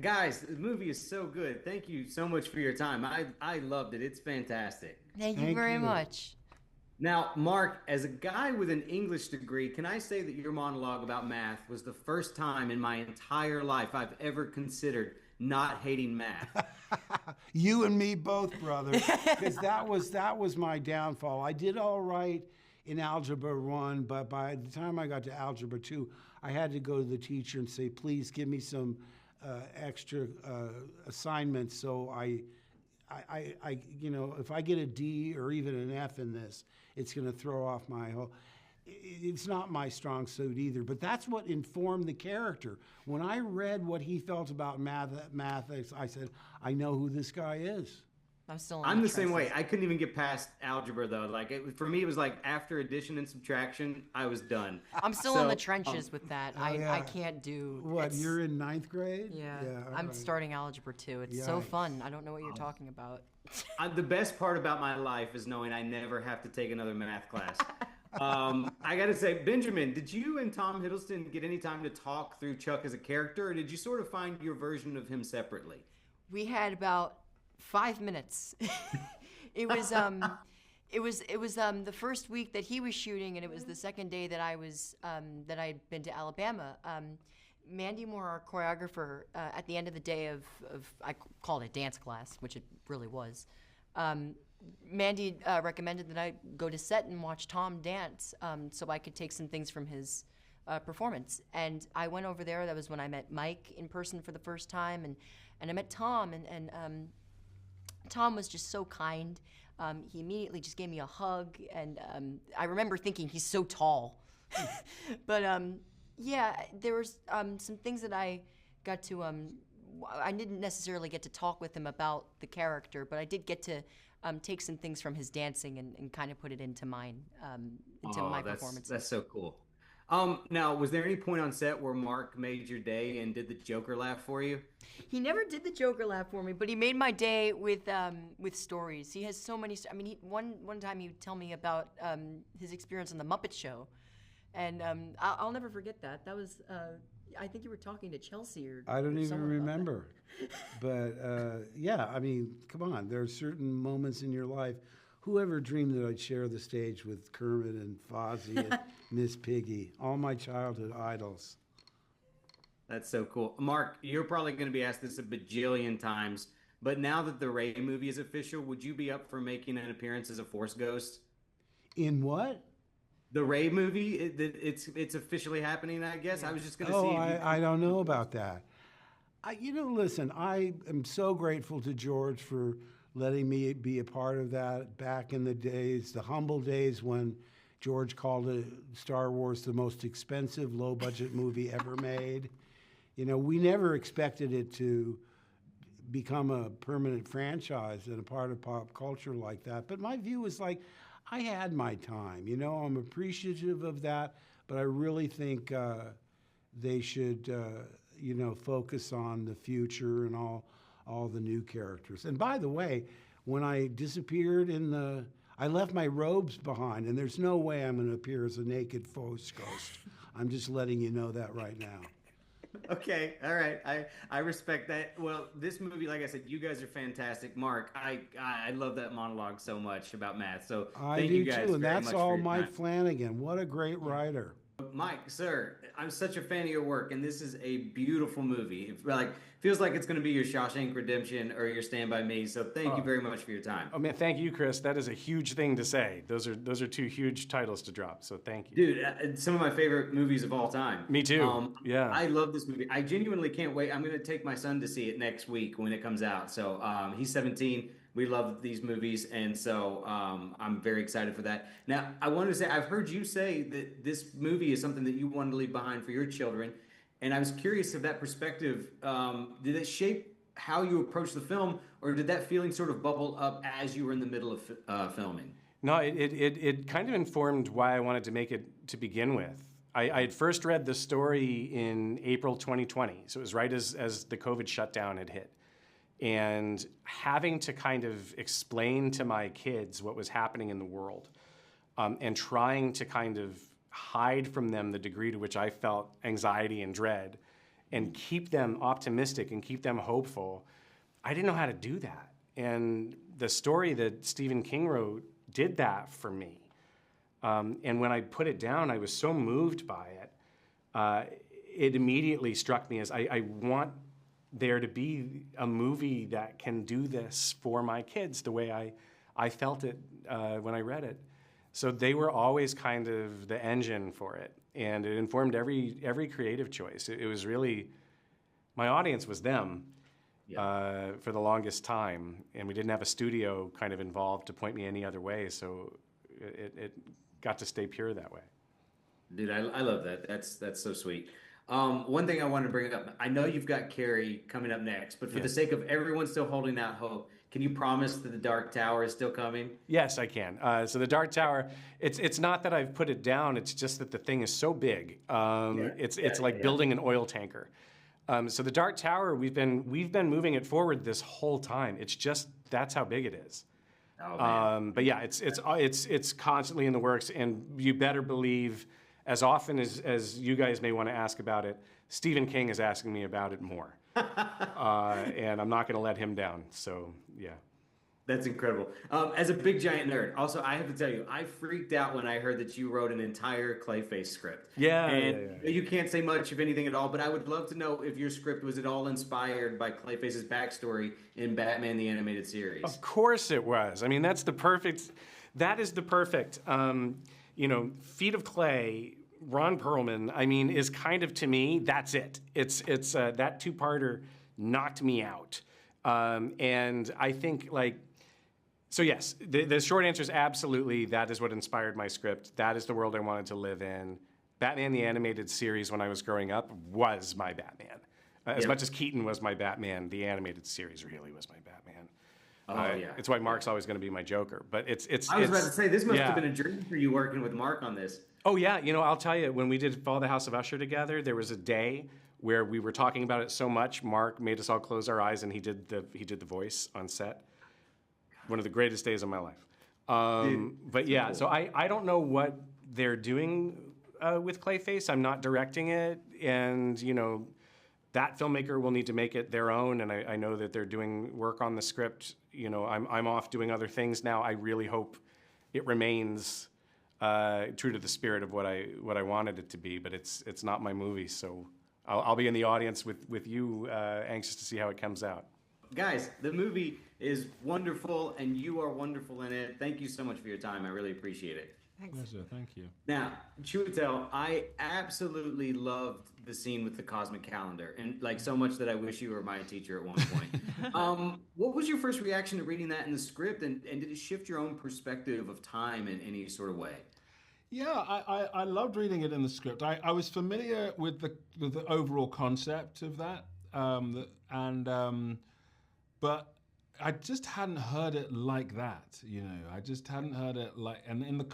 Guys, the movie is so good. Thank you so much for your time. I loved it. It's fantastic. Thank you Thank very you. much. Now, Mark, as a guy with an English degree, can I say that your monologue about math was the first time in my entire life I've ever considered not hating math? You and me both, brother, because that was my downfall. I did all right in Algebra 1, but by the time I got to Algebra 2, I had to go to the teacher and say, please give me some extra assignments so if I get a D or even an F in this, it's going to throw off my whole. It's not my strong suit either, but that's what informed the character. When I read what he felt about math, I said, I know who this guy is. I'm the same way. I couldn't even get past algebra though. For me, it was like after addition and subtraction, I was done. I'm still in the trenches with that. yeah. I can't do. What, you're in ninth grade? Yeah, I'm right. starting algebra 2. It's so fun. I don't know what you're talking about. The best part about my life is knowing I never have to take another math class. I got to say, Benjamin, did you and Tom Hiddleston get any time to talk through Chuck as a character, or did you sort of find your version of him separately? We had about 5 minutes. It was the first week that he was shooting, and it was the second day that that I had been to Alabama. Mandy Moore, our choreographer, at the end of the day of I called it dance class, which it really was. Mandy recommended that I go to set and watch Tom dance, so I could take some things from his performance. And I went over there. That was when I met Mike in person for the first time, and I met Tom, and Tom was just so kind. He immediately just gave me a hug, and I remember thinking he's so tall. But yeah, there was some things that I got to. I didn't necessarily get to talk with him about the character, but I did get to take some things from his dancing and kind of put it into mine, into my performance. That's so cool. Now, was there any point on set where Mark made your day and did the Joker laugh for you? He never did the Joker laugh for me, but he made my day with stories. He has so many. I mean, one time he would tell me about his experience on the Muppet Show, and I'll never forget that. That was I think you were talking to Chelsea or I don't even remember. That. But yeah, I mean, come on. There are certain moments in your life. Whoever dreamed that I'd share the stage with Kermit and Fozzie and Miss Piggy, all my childhood idols. That's so cool. Mark, you're probably going to be asked this a bajillion times, but now that the Ray movie is official, would you be up for making an appearance as a Force ghost? In what? The Ray movie, it's officially happening, I guess. I was just going to see. I don't know about that. Listen, I am so grateful to George for letting me be a part of that back in the days, the humble days when George called Star Wars the most expensive, low-budget movie ever made. We never expected it to become a permanent franchise and a part of pop culture like that. But my view is like, I had my time. I'm appreciative of that, but I really think they should, focus on the future and all the new characters. And by the way, when I disappeared I left my robes behind, and there's no way I'm going to appear as a naked Force ghost. I'm just letting you know that right now. Okay, all right. I respect that. Well, this movie, like I said, you guys are fantastic. Mark, I love that monologue so much about math. So thank you guys too, and very that's much all for your Mike time. Flanagan. What a great writer. Mike, sir, I'm such a fan of your work, and this is a beautiful movie. It feels like it's going to be your Shawshank Redemption or your Stand By Me. So thank you very much for your time. Oh man, thank you, Chris. That is a huge thing to say. Those are two huge titles to drop. So thank you, dude. Some of my favorite movies of all time. Me too. Yeah, I love this movie. I genuinely can't wait. I'm going to take my son to see it next week when it comes out. So he's 17. We love these movies, and so I'm very excited for that. Now, I wanted to say, I've heard you say that this movie is something that you wanted to leave behind for your children, and I was curious of that perspective. Did it shape how you approach the film, or did that feeling sort of bubble up as you were in the middle of filming? No, it kind of informed why I wanted to make it to begin with. I had first read the story in April 2020, so it was right as the COVID shutdown had hit. And having to kind of explain to my kids what was happening in the world, and trying to kind of hide from them the degree to which I felt anxiety and dread, and keep them optimistic and keep them hopeful. I didn't know how to do that. And the story that Stephen King wrote did that for me. And when I put it down, I was so moved by it. It immediately struck me as I want there to be a movie that can do this for my kids the way I felt it when I read it. So they were always kind of the engine for it, and it informed every creative choice. It was really, my audience was them for the longest time, and we didn't have a studio kind of involved to point me any other way, so it got to stay pure that way. Dude, I love that. That's so sweet. One thing I wanted to bring up, I know you've got Carrie coming up next, but for the sake of everyone still holding out hope, can you promise that The Dark Tower is still coming? Yes, I can. So The Dark Tower, it's not that I've put it down, it's just that the thing is so big. It's like building an oil tanker. So The Dark Tower, we've been moving it forward this whole time. It's just, that's how big it is. Oh, man. But yeah, it's constantly in the works, and you better believe, as often as you guys may want to ask about it, Stephen King is asking me about it more. And I'm not going to let him down. So, yeah. That's incredible. As a big giant nerd, also, I have to tell you, I freaked out when I heard that you wrote an entire Clayface script. You can't say much, if anything at all, but I would love to know if your script was at all inspired by Clayface's backstory in Batman the Animated Series. Of course it was. I mean, that is the perfect, Feet of Clay, Ron Perlman, I mean, is kind of, to me, that's it. It's that two-parter knocked me out. And I think, so yes, the short answer is absolutely that is what inspired my script. That is the world I wanted to live in. Batman the Animated Series, when I was growing up, was my Batman. As much as Keaton was my Batman, the animated series really was my Batman. It's why Mark's always going to be my Joker. But I was about to say, this must have been a dream for you working with Mark on this. Oh yeah, I'll tell you, when we did Follow the House of Usher together, there was a day where we were talking about it so much, Mark made us all close our eyes, and he did the voice on set. One of the greatest days of my life. But yeah, cool. So I don't know what they're doing with Clayface. I'm not directing it, and that filmmaker will need to make it their own. And I know that they're doing work on the script. I'm off doing other things now. I really hope it remains true to the spirit of what I wanted it to be. But it's not my movie, so I'll be in the audience with you, anxious to see how it comes out. Guys, the movie is wonderful, and you are wonderful in it. Thank you so much for your time. I really appreciate it. Thanks. Pleasure, thank you. Now, Chiwetel, I absolutely loved the scene with the cosmic calendar, and so much that I wish you were my teacher at one point. What was your first reaction to reading that in the script, and did it shift your own perspective of time in any sort of way? Yeah, I loved reading it in the script. I was familiar with the overall concept of that, but I just hadn't heard it like that, I just hadn't heard it and in the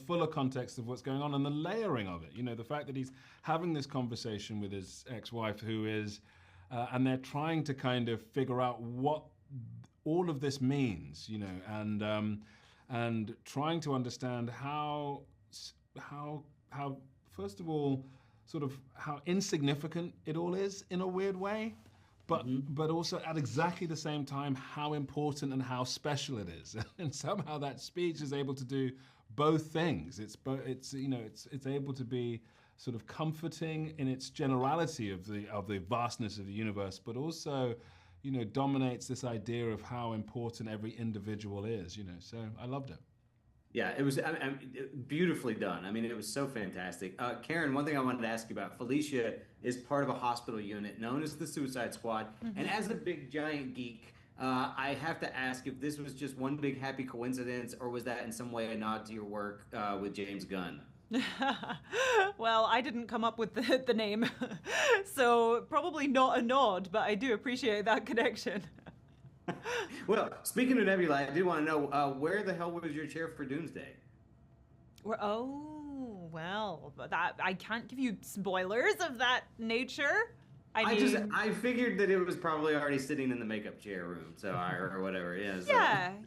fuller context of what's going on and the layering of it, the fact that he's having this conversation with his ex-wife who is, and they're trying to kind of figure out what all of this means, and trying to understand how first of all, sort of how insignificant it all is in a weird way, but also at exactly the same time how important and how special it is, and somehow that speech is able to do both things. It's able to be sort of comforting in its generality of the vastness of the universe, but also dominates this idea of how important every individual is. So I loved it. Yeah, it was beautifully done. I mean, it was so fantastic. Karen, one thing I wanted to ask you about, Felicia is part of a hospital unit known as the Suicide Squad. Mm-hmm. And as a big, giant geek, I have to ask if this was just one big happy coincidence, or was that in some way a nod to your work with James Gunn? Well, I didn't come up with the name, so probably not a nod, but I do appreciate that connection. Well, speaking of Nebula, I do want to know, where the hell was your chair for Doomsday? That I can't give you spoilers of that nature. I figured that it was probably already sitting in the makeup chair room, or whatever. Yeah. So.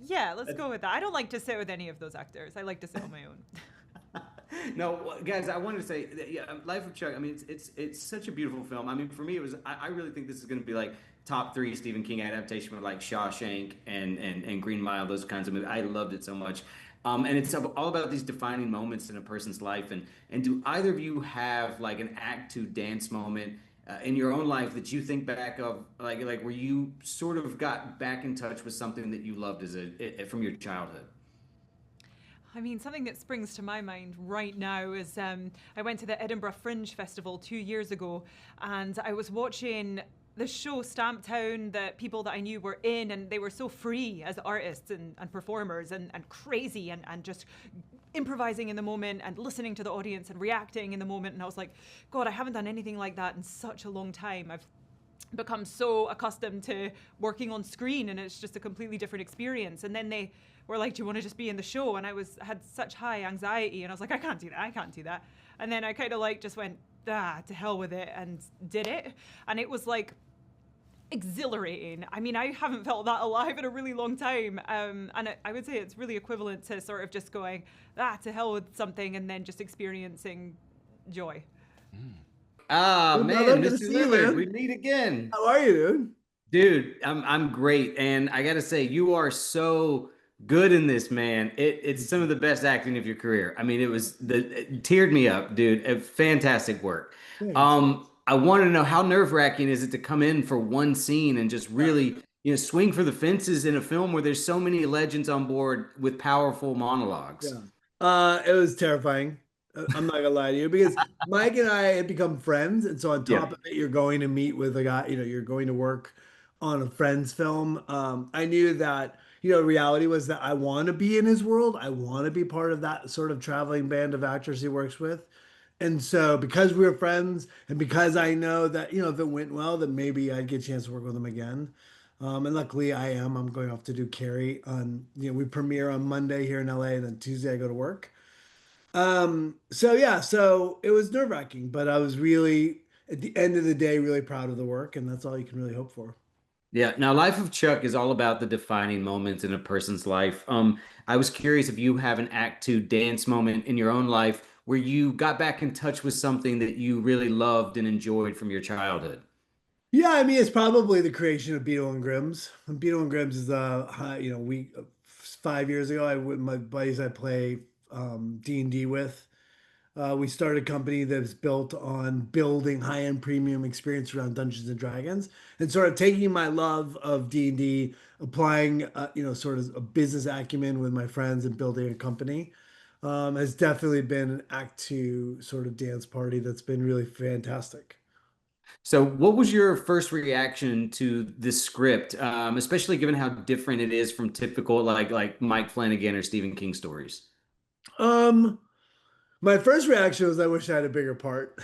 Yeah. Let's go with that. I don't like to sit with any of those actors. I like to sit on my own. No, guys, I wanted to say, that, yeah, Life of Chuck. I mean, it's such a beautiful film. I mean, for me, it was. I really think this is going to be like top three Stephen King adaptation with like Shawshank and Green Mile, those kinds of movies. I loved it so much. And it's all about these defining moments in a person's life. And do either of you have like an act two dance moment in your own life that you think back of, like where you sort of got back in touch with something that you loved from your childhood? I mean, something that springs to my mind right now is I went to the Edinburgh Fringe Festival 2 years ago, and I was watching the show Stamptown that people that I knew were in, and they were so free as artists and performers and crazy and just improvising in the moment and listening to the audience and reacting in the moment. And I was like, God, I haven't done anything like that in such a long time. I've become so accustomed to working on screen, and it's just a completely different experience. And then they were like, do you want to just be in the show? And I had such high anxiety, and I was like, I can't do that. And then I kind of like just went, to hell with it, and did it. And it was like exhilarating. I mean, I haven't felt that alive in a really long time. And I would say it's really equivalent to sort of just going, to hell with something, and then just experiencing joy. Ah, man, good to Mr. see you, Lillard, man. we meet again. How are you, dude? Dude, I'm great. And I gotta say, you are so good in this, man. It's some of the best acting of your career. I mean, it teared me up, dude. Fantastic work. Thanks. I want to know, how nerve-wracking is it to come in for one scene and just really, swing for the fences in a film where there's so many legends on board with powerful monologues? Yeah. It was terrifying. I'm not gonna lie to you, because Mike and I had become friends, and so on top of it, you're going to meet with a guy. You're going to work on a friend's film. I knew that reality was that I want to be in his world. I want to be part of that sort of traveling band of actors he works with. And so, because we were friends, and because I know that if it went well, then maybe I'd get a chance to work with him again. And luckily, I am. I'm going off to do Carrie on. We premiere on Monday here in LA, and then Tuesday I go to work. So yeah, so it was nerve-wracking, but I was really, at the end of the day, really proud of the work, and that's all you can really hope for. Yeah. Now, Life of Chuck is all about the defining moments in a person's life. I was curious if you have an act two dance moment in your own life where you got back in touch with something that you really loved and enjoyed from your childhood. Yeah, I mean, it's probably the creation of Beetle and Grimm's. And Beetle and Grimm's is we 5 years ago, with my buddies I play D&D with. We started a company that's built on building high-end premium experience around Dungeons and Dragons, and sort of taking my love of D&D, applying, sort of a business acumen with my friends and building a company. Has definitely been an act two sort of dance party that's been really fantastic. So, what was your first reaction to this script, especially given how different it is from typical like Mike Flanagan or Stephen King stories? Um, my first reaction was I wish I had a bigger part.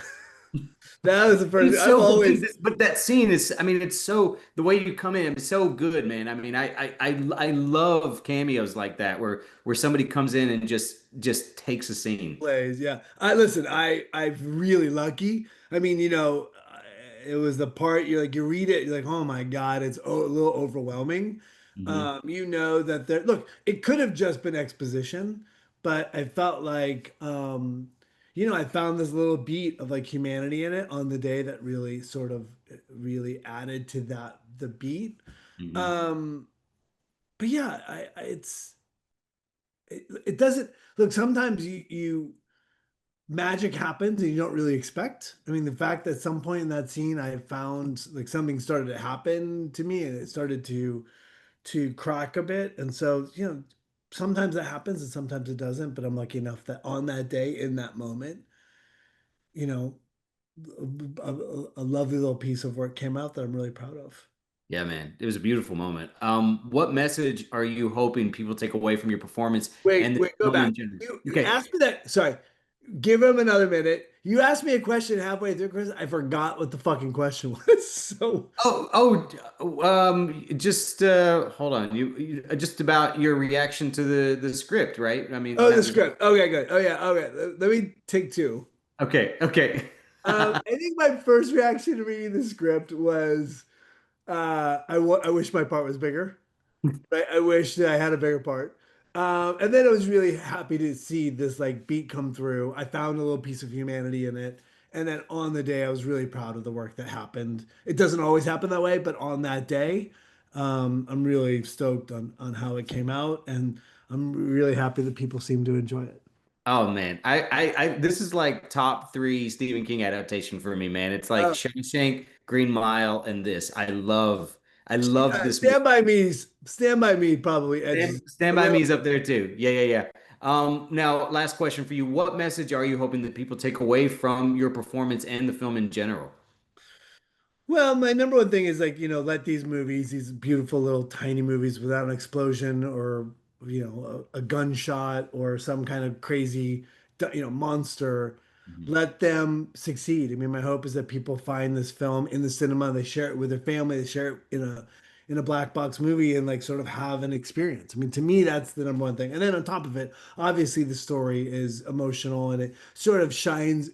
That was the first. It's I've so always. but that scene is, I mean, it's so, the way you come in is so good, man. I mean, I love cameos like that where somebody comes in and just takes a scene. Plays, yeah. I'm really lucky. I mean, it was the part you read it, you're like, oh my God, it's a little overwhelming. Mhm. That look, it could have just been exposition, but I felt like, I found this little beat of like humanity in it on the day that really added to the beat. Mhm. Um, but yeah, it doesn't look, sometimes you magic happens and you don't really expect. I mean, the fact that at some point in that scene I found like something started to happen to me, and it started to crack a bit. And so, sometimes that happens and sometimes it doesn't, but I'm lucky enough that on that day, in that moment, you know, a lovely little piece of work came out that I'm really proud of. Yeah, man, it was a beautiful moment. What message are you hoping people take away from your performance and Wait, the go film back. in general? You Okay. asked me that. Sorry. Give him another minute. You asked me a question halfway through, Chris. I forgot what the fucking question was. So, Just hold on. You just about your reaction to the script, right? I mean, oh, that the was script. Okay, good. Oh, yeah. Okay. Let me take two. okay. Okay. I think my first reaction to reading the script was, I wish my part was bigger. Right? I wish that I had a bigger part. And then I was really happy to see this like beat come through. I found a little piece of humanity in it. And then on the day, I was really proud of the work that happened. It doesn't always happen that way, but on that day, I'm really stoked on how it came out, and I'm really happy that people seem to enjoy it. Oh man, this is like top three Stephen King adaptation for me, man. It's like Uh, Shawshank, Green Mile, and this. I love this movie. Stand by Me probably edges Stand a by Me little. is up there too. Yeah, yeah, yeah. Now last question for you. What message are you hoping that people take away from your performance and the film in general? Well, my number one thing is like, let these movies, these beautiful little tiny movies without an explosion or, a gunshot or some kind of crazy, monster, let them succeed. I mean, my hope is that people find this film in the cinema, they share it with their family, they share it in a black box movie and like sort of have an experience. I mean, to me, that's the number one thing. And then on top of it, obviously the story is emotional and it sort of shines,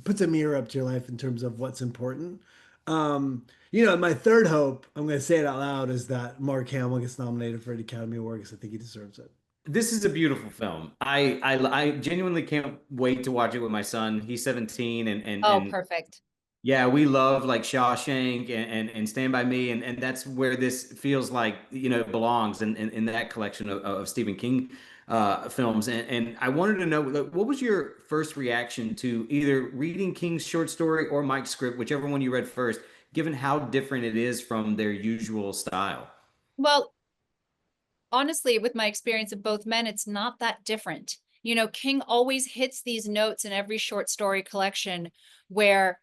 puts a mirror up to your life in terms of what's important. My third hope, I'm going to say it out loud, is that Mark Hamill gets nominated for an Academy Award because I think he deserves it. This is a beautiful film. I genuinely can't wait to watch it with my son. He's 17 Oh, and perfect. yeah, we love like Shawshank and Stand By Me, and that's where this feels like it belongs in that collection of Stephen King films. And I wanted to know, like, what was your first reaction to either reading King's short story or Mike's script, whichever one you read first, given how different it is from their usual style? Well, honestly, with my experience of both men, it's not that different. King always hits these notes in every short story collection where,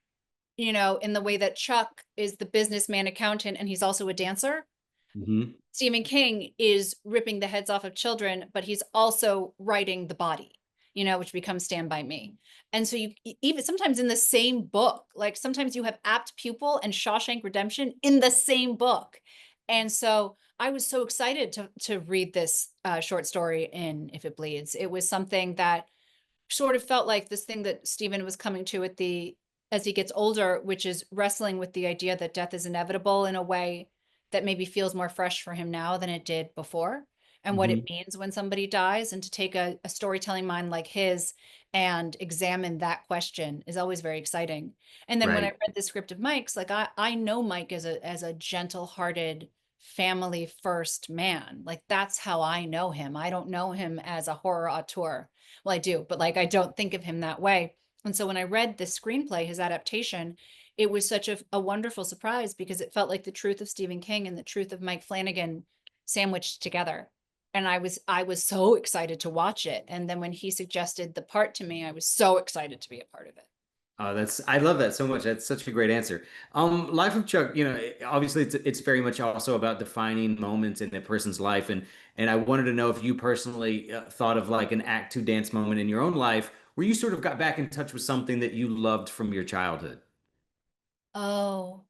in the way that Chuck is the businessman accountant and he's also a dancer. Hmm. Stephen King is ripping the heads off of children, but he's also writing the body, which becomes Stand By Me. And so you even sometimes in the same book, like sometimes you have Apt Pupil and Shawshank Redemption in the same book. And so I was so excited to read this short story in If It Bleeds. It was something that sort of felt like this thing that Stephen was coming to as he gets older, which is wrestling with the idea that death is inevitable in a way that maybe feels more fresh for him now than it did before, and what it Hmm. means when somebody dies. And to take a storytelling mind like his and examine that question is always very exciting. And then when I Right. read the script of Mike's, like I know Mike as a gentle-hearted, family first man. Like that's how I know him. I don't know him as a horror auteur. Well, I do, but like I don't think of him that way. And so when I read the screenplay, his adaptation, it was such a wonderful surprise because it felt like the truth of Stephen King and the truth of Mike Flanagan sandwiched together. And I was so excited to watch it. And then when he suggested the part to me, I was so excited to be a part of it. Oh, I love that so much. That's such a great answer. Life of Chuck, obviously it's very much also about defining moments in a person's life, and I wanted to know if you personally thought of like an act two dance moment in your own life where you sort of got back in touch with something that you loved from your childhood. Oh,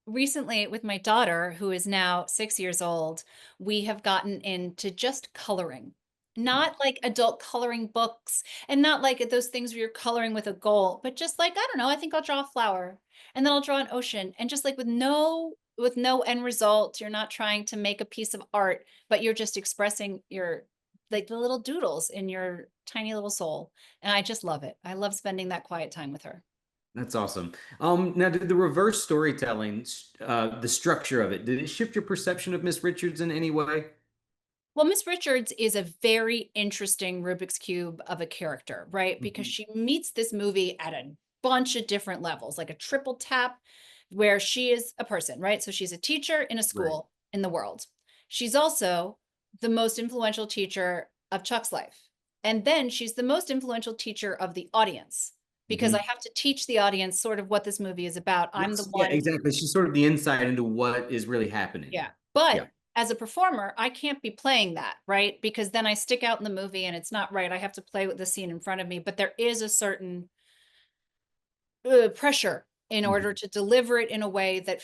recently with my daughter, who is now 6 years old, we have gotten into just coloring. Not like adult coloring books and not like those things where you're coloring with a goal, but just like, I don't know, I think I'll draw a flower and then I'll draw an ocean and just like with no end result. You're not trying to make a piece of art, but you're just expressing your like the little doodles in your tiny little soul. And I just love it. I love spending that quiet time with her. That's awesome. Now, did the reverse storytelling, the structure of it, did it shift your perception of Miss Richards in any way? Well, Miss Richards is a very interesting Rubik's Cube of a character, right? Because Mhm. she meets this movie at a bunch of different levels, like a triple tap, where she is a person, right? So she's a teacher in a Right. school in the world. She's also the most influential teacher of Chuck's life. And then she's the most influential teacher of the audience because I Hmm. have to teach the audience sort of what this movie is about. I'm the Yes. Yeah, one. exactly. She's sort of the insight into what is really happening. Yeah. Yeah. But as a performer, I can't be playing that, right? Because then I stick out in the movie and it's not right. I have to play with the scene in front of me, but there is a certain pressure in order Mhm. to deliver it in a way that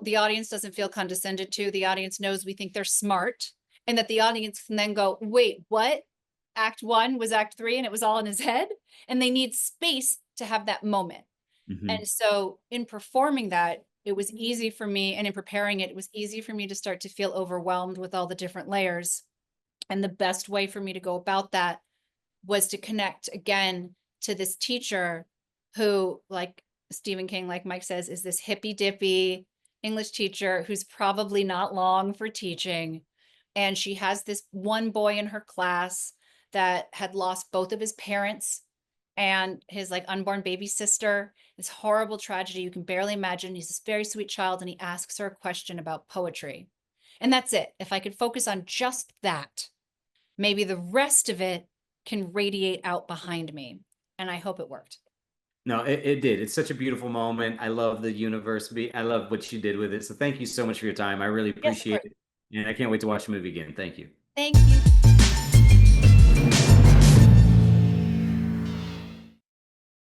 the audience doesn't feel condescended to. The audience knows we think they're smart and that the audience can then go, wait, what? Act one was act three and it was all in his head. And they need space to have that moment. Mhm. And so in performing that, it was easy for me, and in preparing it, it was easy for me to start to feel overwhelmed with all the different layers. And the best way for me to go about that was to connect again to this teacher who, like Stephen King, like Mike says, is this hippy dippy English teacher who's probably not long for teaching. And she has this one boy in her class that had lost both of his parents and his like unborn baby sister. This horrible tragedy you can barely imagine. He's this very sweet child, and he asks her a question about poetry. And that's it. If I could focus on just that, maybe the rest of it can radiate out behind me. And I hope it worked. No, it did. It's such a beautiful moment. I love the universe. I love what you did with it. So thank you so much for your time. I really Yes, of appreciate course. it. And I can't wait to watch the movie again. Thank you. Thank you.